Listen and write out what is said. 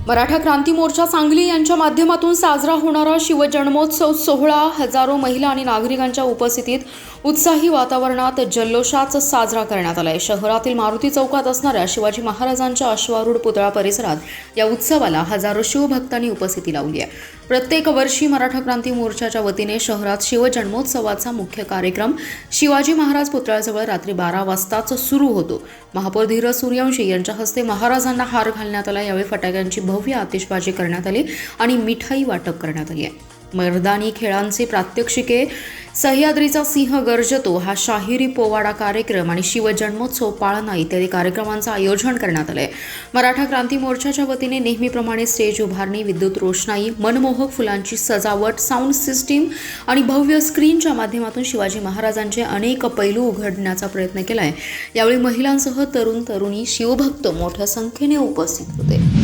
मराठा क्रांती मोर्चा सांगली यांच्या माध्यमातून साजरा होणारा शिवजन्मोत्सव सोहळा हजारो महिला आणि नागरिकांच्या उपस्थितीत उत्साही वातावरणात जल्लोषात साजरा करण्यात आला आहे। शहरातील मारुती चौकात असणाऱ्या शिवाजी महाराजांच्या अश्वारूढ पुतळा परिसरात या उत्सवाला हजारो शिवभक्तांनी उपस्थिती लावली आहे। प्रत्येक वर्षी मराठा क्रांती मोर्चाच्या वतीने शहरात शिवजन्मोत्सवाचा मुख्य कार्यक्रम शिवाजी महाराज पुतळ्याजवळ रात्री 12 वाजताच सुरू होतो। महापौर धीरज सूर्यवंशी यांच्या हस्ते महाराजांना हार घालण्यात आला। यावेळी फटाक्यांची भव्य आतिषबाजी करण्यात आली आणि मिठाई वाटप करण्यात आली आहे। मैदानी खेळांचे प्रात्यक्षिके, सह्याद्रीचा सिंह गर्जतो हा शाहिरी पोवाडा कार्यक्रम आणि शिवजन्मोत्सव पाळणा इत्यादी कार्यक्रमांचं आयोजन करण्यात आलंय। मराठा क्रांती मोर्चाच्या वतीने नेहमीप्रमाणे स्टेज उभारणी, विद्युत रोषणाई, मनमोहक फुलांची सजावट, साऊंड सिस्टीम आणि भव्य स्क्रीनच्या माध्यमातून शिवाजी महाराजांचे अनेक पैलू उघडण्याचा प्रयत्न केलाय। यावेळी महिलांसह तरुण तरुणी शिवभक्त मोठ्या संख्येने उपस्थित होते।